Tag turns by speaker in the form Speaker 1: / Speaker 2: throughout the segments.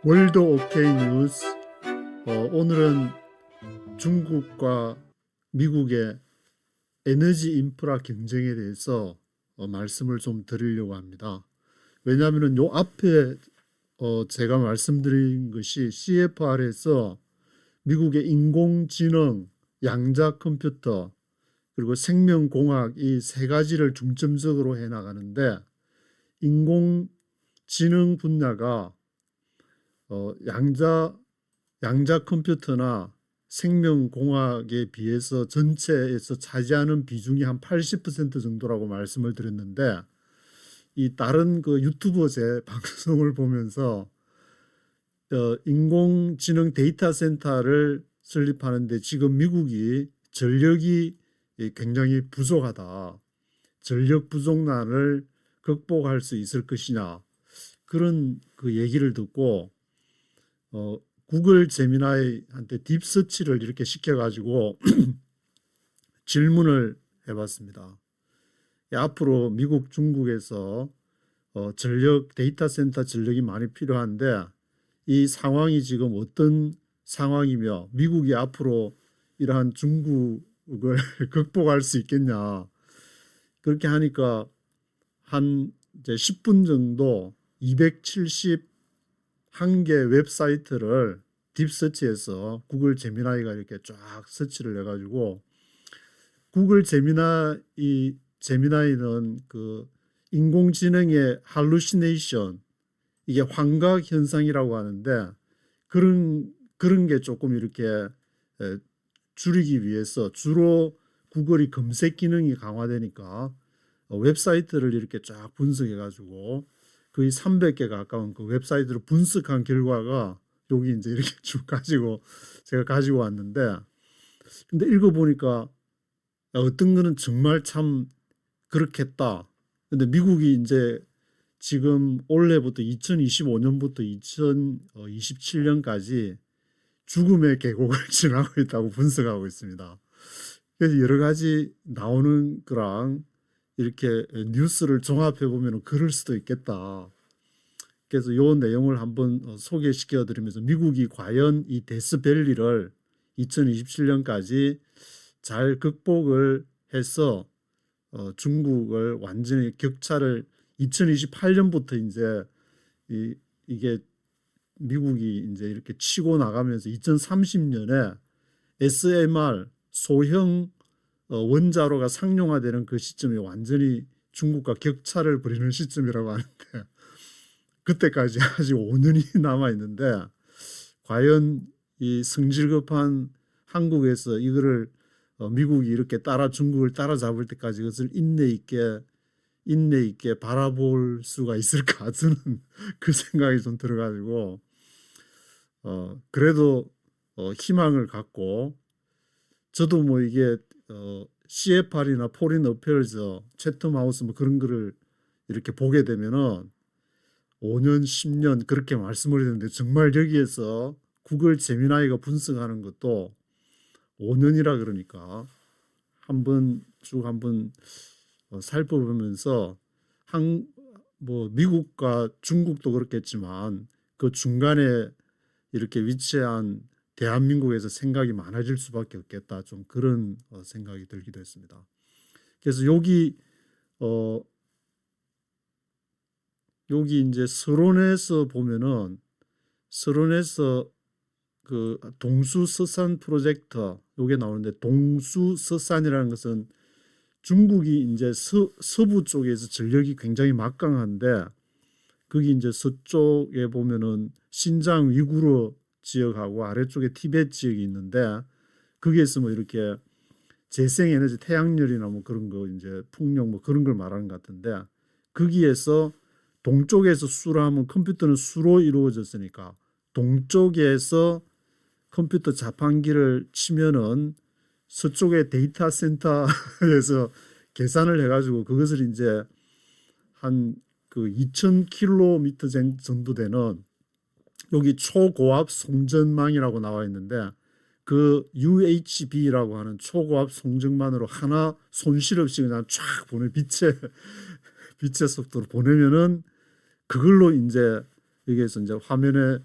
Speaker 1: 월드 오케이 뉴스. 오늘은 중국과 미국의 에너지 인프라 경쟁에 대해서 말씀을 좀 드리려고 합니다. 왜냐하면 요 앞에 제가 말씀드린 것이 CFR에서 미국의 인공지능, 양자 컴퓨터, 그리고 생명공학 이 세 가지를 중점적으로 해 나가는데, 인공지능 분야가 양자 컴퓨터나 생명공학에 비해서 전체에서 차지하는 비중이 한 80% 정도라고 말씀을 드렸는데, 이 다른 그 유튜버 제 방송을 보면서 인공지능 데이터 센터를 설립하는데 지금 미국이 전력이 굉장히 부족하다, 전력 부족난을 극복할 수 있을 것이냐, 그런 그 얘기를 듣고 구글 제미나이한테 딥서치를 이렇게 시켜가지고 질문을 해봤습니다. 앞으로 미국, 중국에서 전력 데이터 센터 전력이 많이 필요한데 이 상황이 지금 어떤 상황이며 미국이 앞으로 이러한 중국을 극복할 수 있겠냐. 그렇게 하니까 한 이제 10분 정도 271개 웹사이트를 딥서치해서 구글 제미나이가 이렇게 쫙 서치를 해가지고, 구글 제미나이는 그 인공지능의 할루시네이션, 이게 환각 현상이라고 하는데, 그런 게 조금 이렇게 줄이기 위해서 주로 구글이 검색 기능이 강화되니까 웹사이트를 이렇게 쫙 분석해가지고 거의 300개 가까운 그 웹사이트를 분석한 결과가 여기 이제 이렇게 쭉 가지고 제가 가지고 왔는데, 근데 읽어보니까 어떤 거는 정말 참 그렇겠다. 근데 미국이 이제 지금 올해부터 2025년부터 2027년까지 죽음의 계곡을 지나고 있다고 분석하고 있습니다. 그래서 여러 가지 나오는 거랑 이렇게 뉴스를 종합해 보면 그럴 수도 있겠다. 그래서 이 내용을 한번 소개시켜 드리면서 미국이 과연 이 데스밸리를 2027년까지 잘 극복을 해서 중국을 완전히 격차를 2028년부터 이제 이게 미국이 이제 이렇게 치고 나가면서 2030년에 SMR 소형 원자로가 상용화되는 그 시점이 완전히 중국과 격차를 벌이는 시점이라고 하는데, 그때까지 아직 5년이 남아 있는데 과연 이 성질급한 한국에서 이거를 미국이 이렇게 중국을 따라잡을 때까지 그것을 인내 있게 바라볼 수가 있을까, 저는 그 생각이 좀 들어가지고 그래도 희망을 갖고, 저도 뭐 이게 CFR이나 포린 어페어즈, 채텀 하우스 뭐 그런 거를 이렇게 보게 되면은 5년, 10년 그렇게 말씀을 했는데, 정말 여기에서 구글 제미나이가 분석하는 것도 5년이라 그러니까 한번 살펴보면서 뭐 미국과 중국도 그렇겠지만 그 중간에 이렇게 위치한 대한민국에서 생각이 많아질 수밖에 없겠다, 좀 그런 생각이 들기도 했습니다. 그래서 여기 이제 서론에서 보면은, 서론에서 그 동수서산 프로젝트 요게 나오는데, 동수서산이라는 것은 중국이 이제 서부 쪽에서 전력이 굉장히 막강한데, 거기 이제 서쪽에 보면은 신장 위구르 지역하고 아래쪽에 티베트 지역이 있는데, 거기에서 뭐 이렇게 재생에너지, 태양열이나 뭐 그런 거 이제 풍력 뭐 그런 걸 말하는 것 같은데, 거기에서 동쪽에서 수로 하면 컴퓨터는 수로 이루어졌으니까 동쪽에서 컴퓨터 자판기를 치면은 서쪽의 데이터 센터에서 계산을 해가지고 그것을 이제 한 그 2000km 정도 되는 여기 초고압 송전망이라고 나와 있는데, 그 UHB라고 하는 초고압 송전망으로 하나 손실 없이 그냥 쫙 빛의 속도로 보내면은 그걸로 이제 여기에서 이제 화면에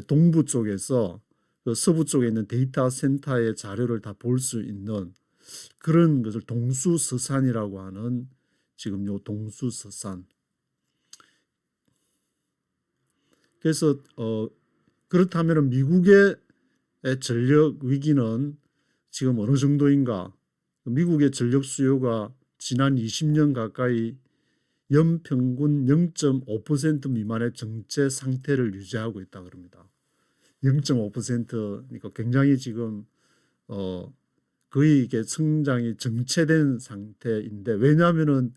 Speaker 1: 동부 쪽에서 그 서부 쪽에 있는 데이터 센터의 자료를 다 볼 수 있는 그런 것을 동수서산이라고 하는, 지금 요 동수서산. 그래서 그렇다면 미국의 전력 위기는 지금 어느 정도인가? 미국의 전력 수요가 지난 20년 가까이 연평균 0.5% 미만의 정체 상태를 유지하고 있다 그럽니다. 0.5%니까 굉장히 지금 거의 이게 성장이 정체된 상태인데, 왜냐하면은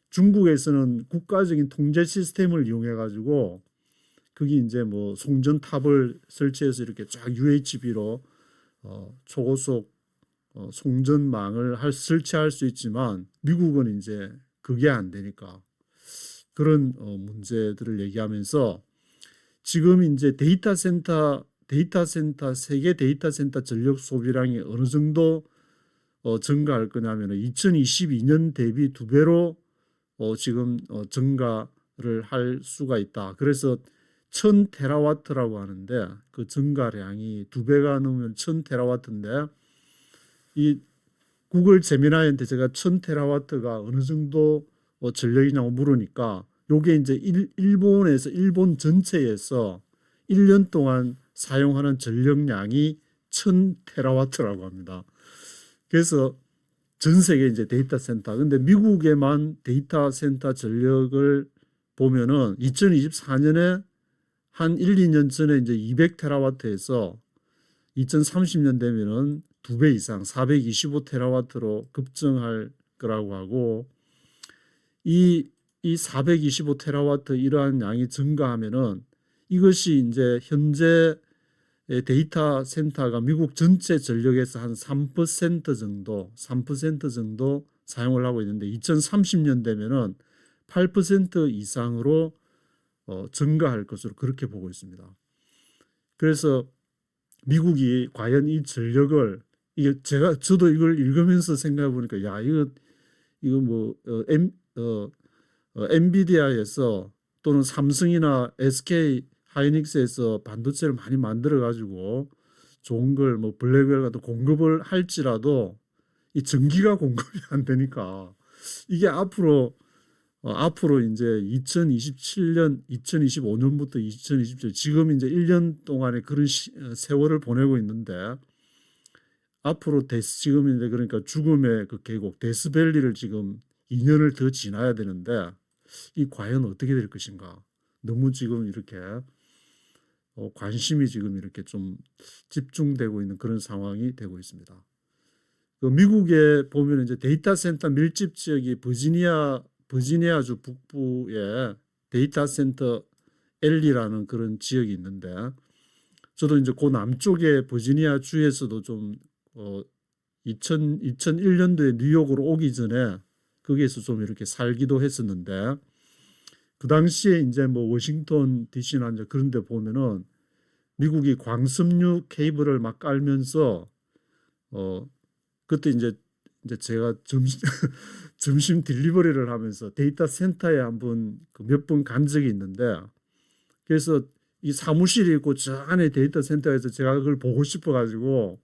Speaker 1: 중국에서는 국가적인 통제 시스템을 이용해 가지고 거기 이제 뭐 송전탑을 설치해서 이렇게 쫙 UHB로 초고속 송전망을 설치할 수 있지만, 미국은 이제 그게 안 되니까 그런 문제들을 얘기하면서, 지금 이제 세계 데이터 센터 전력 소비량이 어느 정도 증가할 거냐면 2022년 대비 2배로 지금 증가를 할 수가 있다. 그래서 1000테라와트라고 하는데, 그 증가량이 2배가 넘으면 1000테라와트인데, 이 구글 제미나이한테 제가 1000테라와트가 어느 정도 전력이냐고 물으니까, 요게 이제 일본 전체에서 1년 동안 사용하는 전력량이 1000테라와트라고 합니다. 그래서 전 세계 이제 데이터 센터, 근데 미국에만 데이터 센터 전력을 보면은 2024년에 한 1, 2년 전에 이제 200테라와트에서 2030년 되면은 2배 이상 425테라와트로 급증할 거라고 하고, 이 425테라와트 이러한 양이 증가하면은 이것이 이제 현재 데이터 센터가 미국 전체 전력에서 한 3% 정도 사용을 하고 있는데, 2030년 되면은 8% 이상으로 증가할 것으로 그렇게 보고 있습니다. 그래서 미국이 과연 이 전력을, 이게 저도 이걸 읽으면서 생각해 보니까, 야, 이거 뭐 엔비디아에서 또는 삼성이나 SK 하이닉스에서 반도체를 많이 만들어 가지고 좋은 걸 뭐 블랙웰 같은 공급을 할지라도 이 전기가 공급이 안 되니까, 이게 앞으로 이제 2027년, 2025년부터 2027, 지금 이제 1년 동안의 그런 세월을 보내고 있는데, 앞으로 지금 이제 그러니까 죽음의 그 계곡 데스밸리를 지금 2년을 더 지나야 되는데, 이 과연 어떻게 될 것인가? 너무 지금 이렇게 관심이 지금 이렇게 좀 집중되고 있는 그런 상황이 되고 있습니다. 그 미국에 보면 이제 데이터 센터 밀집 지역이 버지니아주 북부에 데이터 센터 엘리라는 그런 지역이 있는데, 저도 이제 그 남쪽에 버지니아 주에서도 좀 2001년도에 뉴욕으로 오기 전에 거기에서 좀 이렇게 살기도 했었는데, 그 당시에 이제 뭐 워싱턴 DC나 이제 그런 데 보면은 미국이 광섬유 케이블을 막 깔면서 그때 이제 제가 점심 딜리버리를 하면서 데이터 센터에 한번 몇 번 간 적이 있는데, 그래서 이 사무실이 있고 저 안에 데이터 센터에서 제가 그걸 보고 싶어 가지고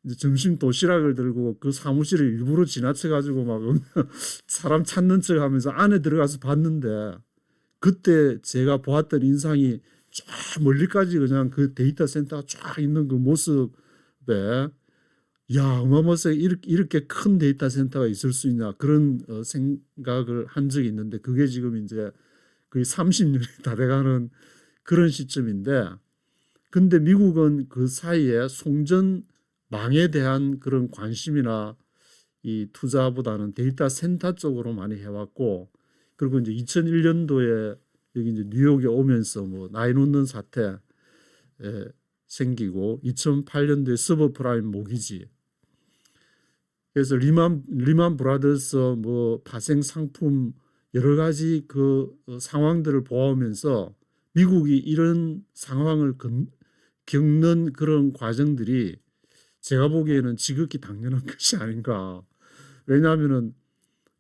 Speaker 1: 이제 점심 도시락을 들고 그 사무실을 일부러 지나쳐 가지고 막 사람 찾는 척 하면서 안에 들어가서 봤는데, 그때 제가 보았던 인상이 쫙 멀리까지 그냥 그 데이터 센터가 쫙 있는 그 모습에, 야, 어마어마하게 이렇게 큰 데이터 센터가 있을 수 있냐, 그런 생각을 한 적이 있는데, 그게 지금 이제 거의 30년이 다 돼가는 그런 시점인데, 근데 미국은 그 사이에 송전망에 대한 그런 관심이나 이 투자보다는 데이터 센터 쪽으로 많이 해왔고, 그리고 이제 2001년도에 여기 이제 뉴욕에 오면서 뭐 나인운전 사태 생기고, 2008년도에 서브프라임 모기지, 그래서 리만 브라더스 뭐 파생 상품 여러 가지 그 상황들을 보아오면서 미국이 이런 상황을 겪는 그런 과정들이 제가 보기에는 지극히 당연한 것이 아닌가. 왜냐하면은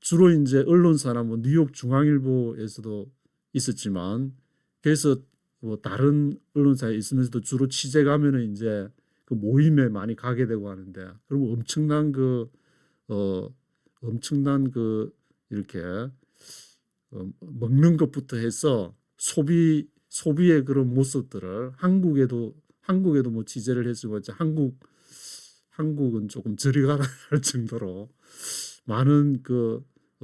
Speaker 1: 주로 이제 언론사나 뭐 뉴욕 중앙일보에서도 있었지만, 그래서 뭐 다른 언론사에 있으면서도 주로 취재 가면은 이제 그 모임에 많이 가게 되고 하는데, 그럼 어, 엄청난 이렇게 먹는 것부터 해서 소비의 그런 모습들을 한국에도 뭐 취재를 했지만 이제 한국은 조금 저리 가라 할 정도로 많은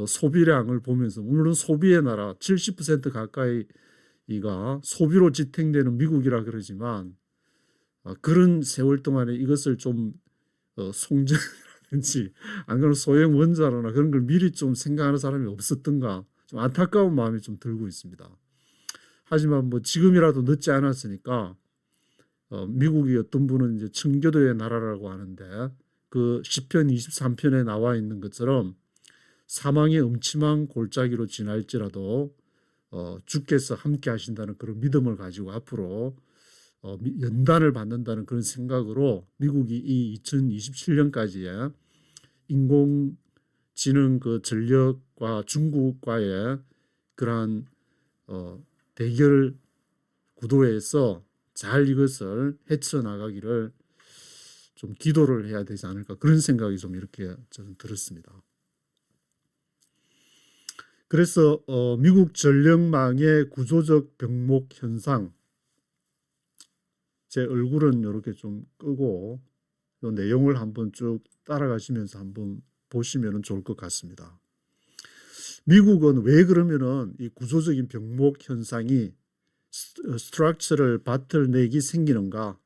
Speaker 1: 소비량을 보면서, 물론 소비의 나라 70% 가까이가 소비로 지탱되는 미국이라 그러지만, 그런 세월 동안에 이것을 좀 송전이라든지 안 그러면 소형 원자로나 그런 걸 미리 좀 생각하는 사람이 없었던가, 좀 안타까운 마음이 좀 들고 있습니다. 하지만 뭐 지금이라도 늦지 않았으니까, 미국이 어떤 분은 이제 청교도의 나라라고 하는데, 그 시편 23편에 나와 있는 것처럼 사망의 음침한 골짜기로 지날지라도 주께서 함께 하신다는 그런 믿음을 가지고 앞으로 연단을 받는다는 그런 생각으로 미국이 이 2027년까지의 인공지능 전력과 중국과의 그러한 대결 구도에서 잘 이것을 헤쳐나가기를 좀 기도를 해야 되지 않을까, 그런 생각이 좀 이렇게 저는 들었습니다. 그래서 미국 전력망의 구조적 병목 현상, 제 얼굴은 이렇게 좀 끄고 이 내용을 한번 쭉 따라가시면서 한번 보시면 좋을 것 같습니다. 미국은 왜 그러면은 이 구조적인 병목 현상이 스트럭처럴 바틀넥이 생기는가?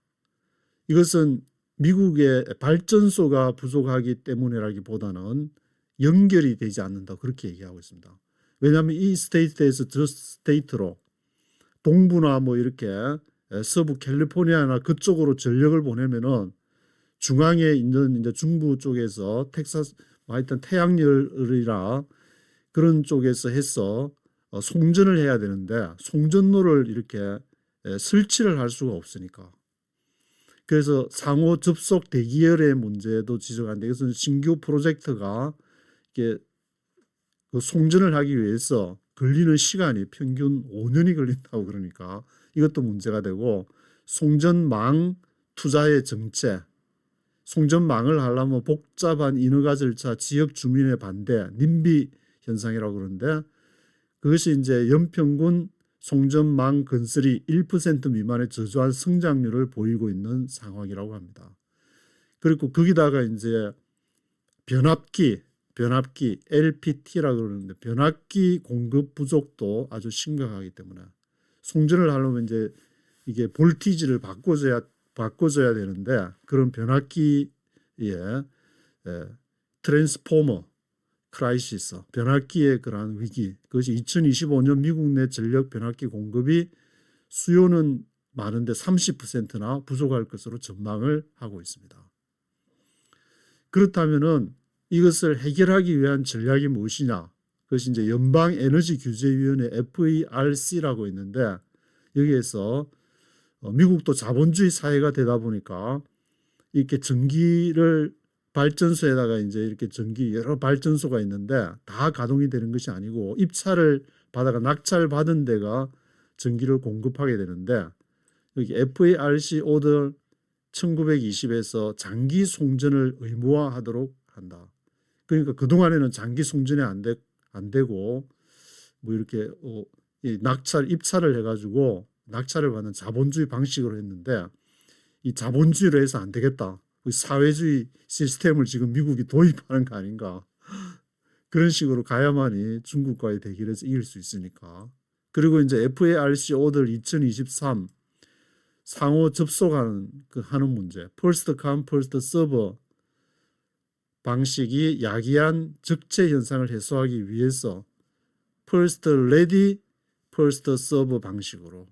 Speaker 1: 이것은 미국의 발전소가 부족하기 때문이라기보다는 연결이 되지 않는다, 그렇게 얘기하고 있습니다. 왜냐하면 이 스테이트에서 저 스테이트로 동부나 뭐 이렇게 서부 캘리포니아나 그쪽으로 전력을 보내면은 중앙에 있는 이제 중부 쪽에서 텍사스, 하여튼 태양열이라 그런 쪽에서 해서 송전을 해야 되는데, 송전로를 이렇게 설치를 할 수가 없으니까. 그래서 상호 접속 대기열의 문제도 지적하는데, 이것은 신규 프로젝트가 이게 송전을 하기 위해서 걸리는 시간이 평균 5년이 걸린다고, 그러니까 이것도 문제가 되고, 송전망 투자의 정체, 송전망을 하려면 복잡한 인허가 절차, 지역 주민의 반대, 님비 현상이라고 그러는데, 그것이 이제 연평균 송전망 건설이 1% 미만의 저조한 성장률을 보이고 있는 상황이라고 합니다. 그리고 거기다가 이제 변압기 LPT라고 그러는데, 변압기 공급 부족도 아주 심각하기 때문에 송전을 하려면 이제 이게 볼티지를 바꿔줘야 되는데, 그런 변압기의 트랜스포머 크라이시스, 변압기의 그러한 위기, 그것이 2025년 미국 내 전력 변압기 공급이 수요는 많은데 30%나 부족할 것으로 전망을 하고 있습니다. 그렇다면은 이것을 해결하기 위한 전략이 무엇이냐? 그것이 이제 연방에너지규제위원회 FERC라고 있는데, 여기에서 미국도 자본주의 사회가 되다 보니까 이렇게 전기를 발전소에다가 이제 이렇게 전기 여러 발전소가 있는데 다 가동이 되는 것이 아니고, 입찰을 받아가 낙찰 받은 데가 전기를 공급하게 되는데, 여기 FERC 오더 1920에서 장기 송전을 의무화하도록 한다. 그러니까 그동안에는 장기 송전이 안 되고 뭐 이렇게 입찰을 해가지고 낙찰을 받는 자본주의 방식으로 했는데, 이 자본주의로 해서 안 되겠다, 사회주의 시스템을 지금 미국이 도입하는 거 아닌가, 그런 식으로 가야만이 중국과의 대결에서 이길 수 있으니까. 그리고 이제 FARC 오더 2023 상호 접속하는 하는 문제, First Come First Serve 방식이 야기한 적체 현상을 해소하기 위해서 First Ready First Serve 방식으로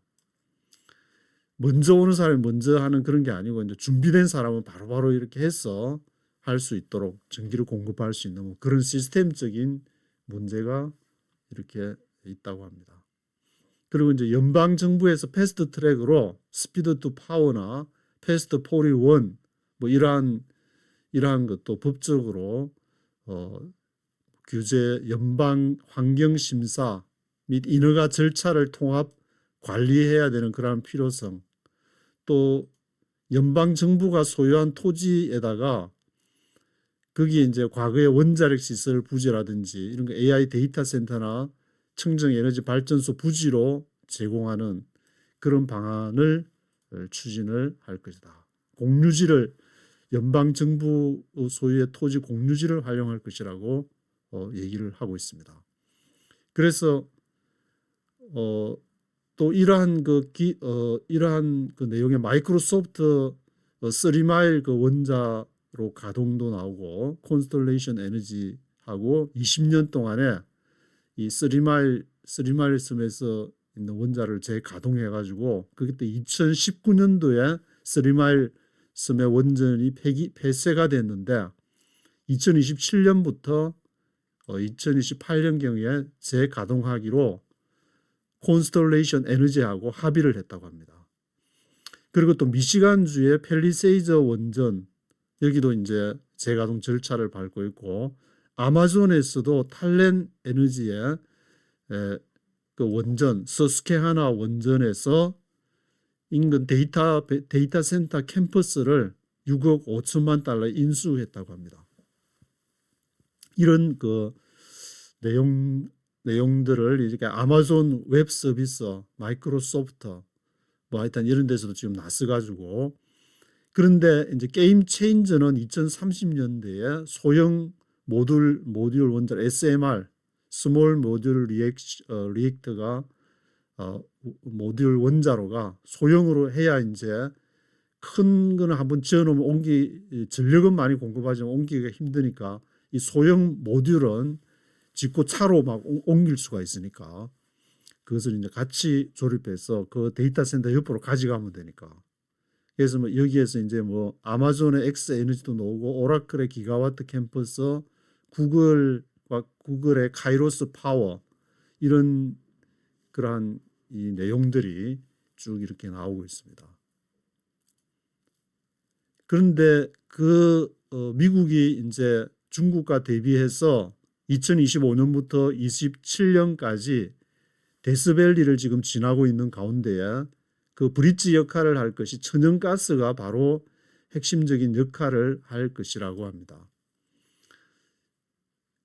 Speaker 1: 먼저 오는 사람이 먼저 하는 그런 게 아니고, 이제 준비된 사람은 바로바로 이렇게 해서 할 수 있도록 전기를 공급할 수 있는 그런 시스템적인 문제가 이렇게 있다고 합니다. 그리고 이제 연방 정부에서 패스트 트랙으로 스피드 투 파워나 패스트 41 뭐 이러한 것도 법적으로 규제, 연방 환경 심사 및 인허가 절차를 통합 관리해야 되는 그러한 필요성, 또 연방 정부가 소유한 토지에다가 거기에 이제 과거의 원자력 시설 부지라든지 이런 거 AI 데이터 센터나 청정 에너지 발전소 부지로 제공하는 그런 방안을 추진을 할 것이다. 공유지를 연방 정부 소유의 토지 공유지를 활용할 것이라고 얘기를 하고 있습니다. 그래서 또 이러한 그 내용의 마이크로소프트 3마일 그 원자로 가동도 나오고 콘스텔레이션 에너지하고 20년 동안에 이 3마일 섬에서 있는 원자를 재가동해 가지고 그때 2019년도에 3마일 섬의 원전이 폐쇄가 됐는데 2027년부터 2028년경에 재가동하기로 콘스텔레이션 에너지하고 합의를 했다고 합니다. 그리고 또 미시간주의 펠리세이저 원전 여기도 이제 재가동 절차를 밟고 있고 아마존에서도 탈렌 에너지의 그 원전 서스케하나 원전에서 인근 데이터 센터 캠퍼스를 6억 5천만 달러 인수했다고 합니다. 이런 그 내용들을 이렇게 아마존 웹 서비스, 마이크로소프트 뭐 하여튼 이런 데서도 지금 나서가지고 그런데 이제 게임 체인저는 2030년대에 소형 모듈 원전 SMR 스몰 모듈 리액터가 모듈 원자로가 소형으로 해야 이제 큰 거는 한번 지어놓으면 전력은 많이 공급하지만 옮기기가 힘드니까 이 소형 모듈은 짓고 차로 막 옮길 수가 있으니까 그것을 이제 같이 조립해서 그 데이터 센터 옆으로 가져가면 되니까. 그래서 뭐 여기에서 이제 뭐 아마존의 엑스 에너지도 나오고 오라클의 기가와트 캠퍼스, 구글의 카이로스 파워 이런 그러한 이 내용들이 쭉 이렇게 나오고 있습니다. 그런데 미국이 이제 중국과 대비해서 2025년부터 27년까지 데스밸리를 지금 지나고 있는 가운데에 그 브릿지 역할을 할 것이 천연가스가 바로 핵심적인 역할을 할 것이라고 합니다.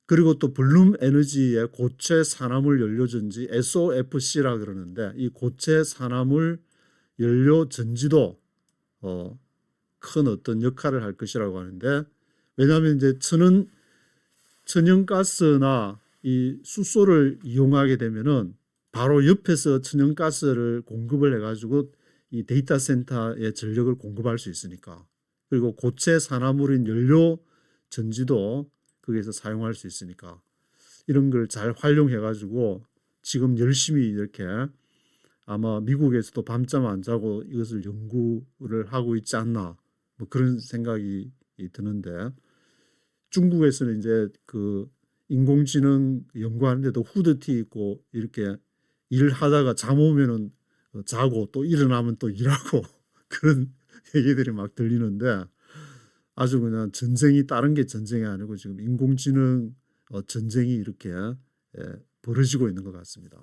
Speaker 1: 그리고 또 블룸 에너지의 고체 산화물 연료 전지 SOFC라 그러는데 이 고체 산화물 연료 전지도 큰 어떤 역할을 할 것이라고 하는데 왜냐하면 이제 천연가스나 이 수소를 이용하게 되면은 바로 옆에서 천연가스를 공급을 해가지고 이 데이터 센터에 전력을 공급할 수 있으니까 그리고 고체 산화물인 연료 전지도 거기에서 사용할 수 있으니까 이런 걸 잘 활용해가지고 지금 열심히 이렇게 아마 미국에서도 밤잠 안 자고 이것을 연구를 하고 있지 않나 뭐 그런 생각이 드는데 중국에서는 이제 그 인공지능 연구하는데도 후드티 입고 이렇게 일을 하다가 잠 오면은 자고 또 일어나면 또 일하고 그런 얘기들이 막 들리는데 아주 그냥 전쟁이 다른 게 전쟁이 아니고 지금 인공지능 전쟁이 이렇게 벌어지고 있는 것 같습니다.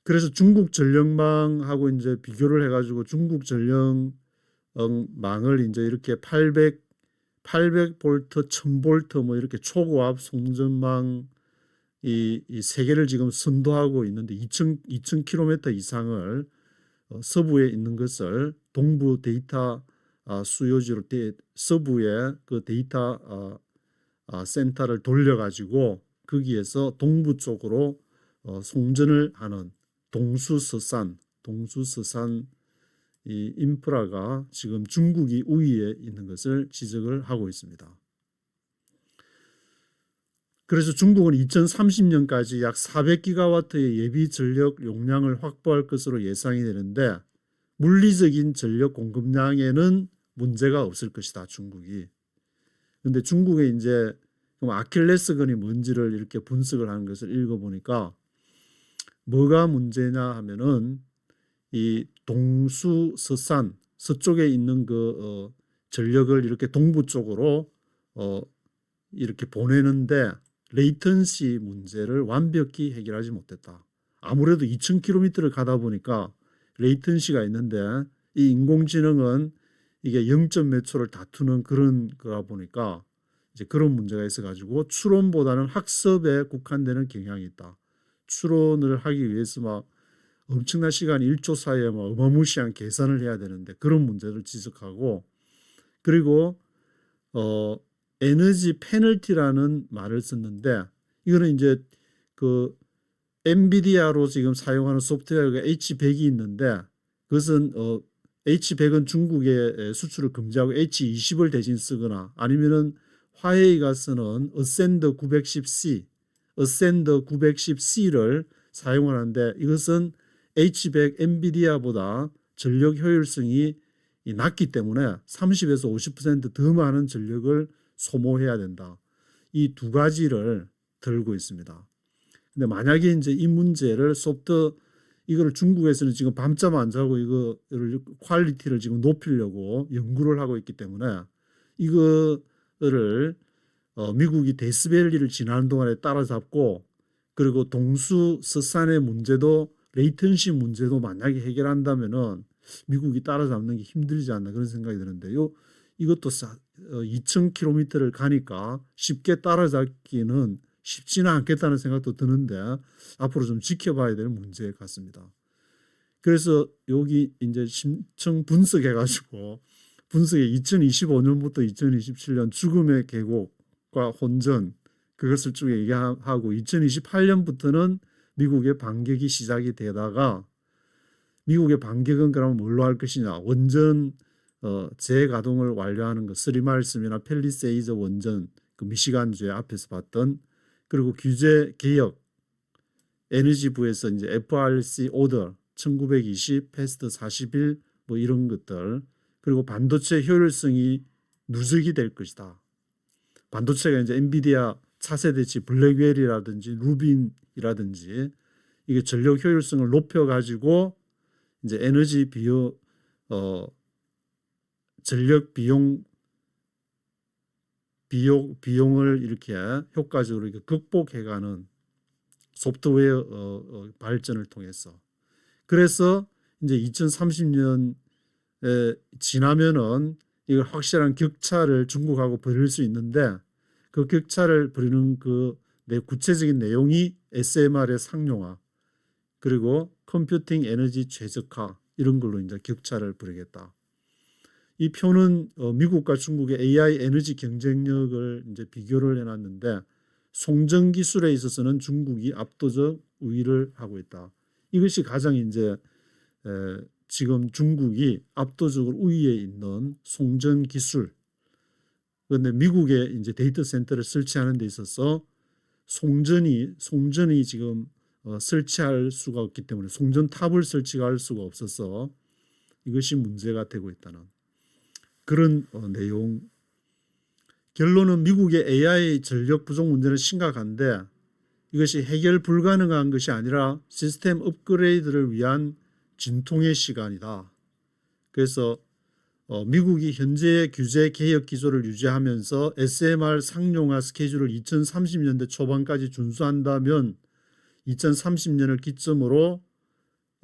Speaker 1: 그래서 중국 전력망하고 이제 비교를 해가지고 중국 전력망을 이제 이렇게 800볼트, 1000볼트 뭐 이렇게 초고압 송전망 이 세 개를 지금 선도하고 있는데 2,000km 이상을 서부에 있는 것을 동부 데이터 수요지로 서부에 그 데이터 센터를 돌려가지고 거기에서 동부 쪽으로 송전을 하는 동수서산 이 인프라가 지금 중국이 우위에 있는 것을 지적을 하고 있습니다. 그래서 중국은 2030년까지 약 400기가와트의 예비 전력 용량을 확보할 것으로 예상이 되는데 물리적인 전력 공급량에는 문제가 없을 것이다. 중국이. 그런데 중국의 이제 아킬레스건이 뭔지를 이렇게 분석을 하는 것을 읽어보니까 뭐가 문제냐 하면은 이 동수서산 서쪽에 있는 전력을 이렇게 동부 쪽으로 이렇게 보내는데 레이턴시 문제를 완벽히 해결하지 못했다. 아무래도 2000km를 가다 보니까 레이턴시가 있는데 이 인공지능은 이게 0점 몇 초를 다투는 그런 거라 보니까 이제 그런 문제가 있어가지고 추론보다는 학습에 국한되는 경향이 있다. 추론을 하기 위해서 막 엄청난 시간 1초 사이에 막 어마무시한 계산을 해야 되는데 그런 문제를 지적하고, 그리고 에너지 페널티라는 말을 썼는데 이거는 이제 그 엔비디아로 지금 사용하는 소프트웨어가 H100이 있는데 그것은 H100은 중국에 수출을 금지하고 H20을 대신 쓰거나 아니면은 화웨이가 쓰는 어센더 910C, 어센더 910C를 사용하는데 이것은 H100 엔비디아보다 전력 효율성이 낮기 때문에 30에서 50% 더 많은 전력을 소모해야 된다. 이 두 가지를 들고 있습니다. 근데 만약에 이제 이 문제를 이거를 중국에서는 지금 밤잠 안 자고 이거를 퀄리티를 지금 높이려고 연구를 하고 있기 때문에 이거를 미국이 데스밸리를 지나는 동안에 따라잡고, 그리고 동수서산의 문제도 레이턴시 문제도 만약에 해결한다면은 미국이 따라잡는 게 힘들지 않나 그런 생각이 드는데요. 이것도 2000km를 가니까 쉽게 따라잡기는 쉽지는 않겠다는 생각도 드는데 앞으로 좀 지켜봐야 될 문제 같습니다. 그래서 여기 이제 심층 분석해가지고 분석에 2025년부터 2027년 죽음의 계곡과 혼전 그것을 쭉 얘기하고 2028년부터는 미국의 반격이 시작이 되다가 미국의 반격은 그러면 뭘로 할 것이냐, 원전 재가동을 완료하는 것, 스리말씀이나 펠리세이저 원전, 그 미시간주에 앞에서 봤던, 그리고 규제 개혁, 에너지부에서 이제 FRC 오더 1920 패스트 41 뭐 이런 것들, 그리고 반도체 효율성이 누적이 될 것이다. 반도체가 이제 엔비디아 차세대치 블랙웰이라든지 루빈이라든지 이게 전력 효율성을 높여 가지고 이제 에너지 비용 전력 비용을 이렇게 효과적으로 이렇게 극복해가는 소프트웨어 발전을 통해서, 그래서 이제 2030년에 지나면은 이걸 확실한 격차를 중국하고 벌일 수 있는데 그 격차를 벌이는 그 구체적인 내용이 SMR의 상용화 그리고 컴퓨팅 에너지 최적화 이런 걸로 이제 격차를 벌이겠다. 이 표는 미국과 중국의 AI 에너지 경쟁력을 이제 비교를 해놨는데 송전 기술에 있어서는 중국이 압도적 우위를 하고 있다. 이것이 가장 이제 지금 중국이 압도적으로 우위에 있는 송전 기술. 그런데 미국에 이제 데이터 센터를 설치하는 데 있어서 송전이 지금 설치할 수가 없기 때문에 송전탑을 설치할 수가 없어서 이것이 문제가 되고 있다는 그런 내용. 결론은 미국의 AI 전력 부족 문제는 심각한데 이것이 해결 불가능한 것이 아니라 시스템 업그레이드를 위한 진통의 시간이다. 그래서 미국이 현재의 규제 개혁 기조를 유지하면서 SMR 상용화 스케줄을 2030년대 초반까지 준수한다면 2030년을 기점으로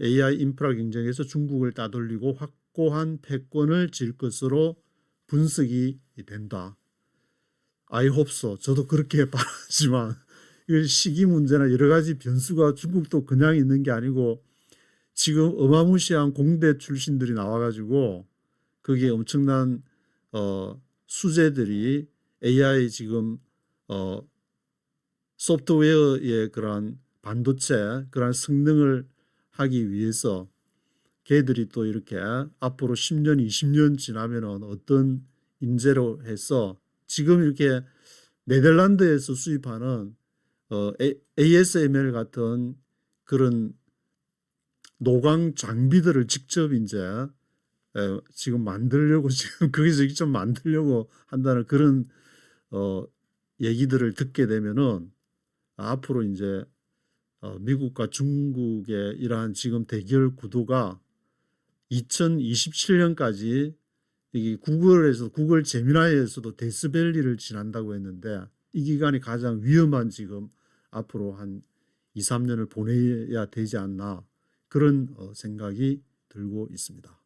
Speaker 1: AI 인프라 경쟁에서 중국을 따돌리고 확고한 패권을 쥘 것으로 분석이 된다. I hope so. 저도 그렇게 바라지만 이 시기 문제나 여러 가지 변수가 중국도 그냥 있는 게 아니고 지금 어마무시한 공대 출신들이 나와가지고 거기에 엄청난 수재들이 AI 지금 소프트웨어의 그러한 반도체 그러한 성능을 하기 위해서 걔들이 또 이렇게 앞으로 10년, 20년 지나면은 어떤 인재로 해서 지금 이렇게 네덜란드에서 수입하는 ASML 같은 그런 노광 장비들을 직접 이제 지금 만들려고 지금 거기서 직접 만들려고 한다는 그런 얘기들을 듣게 되면은 앞으로 이제 미국과 중국의 이러한 지금 대결 구도가 2027년까지 이 구글 제미나이에서도 데스밸리를 지난다고 했는데 이 기간이 가장 위험한 지금 앞으로 한 2-3 년을 보내야 되지 않나 그런 생각이 들고 있습니다.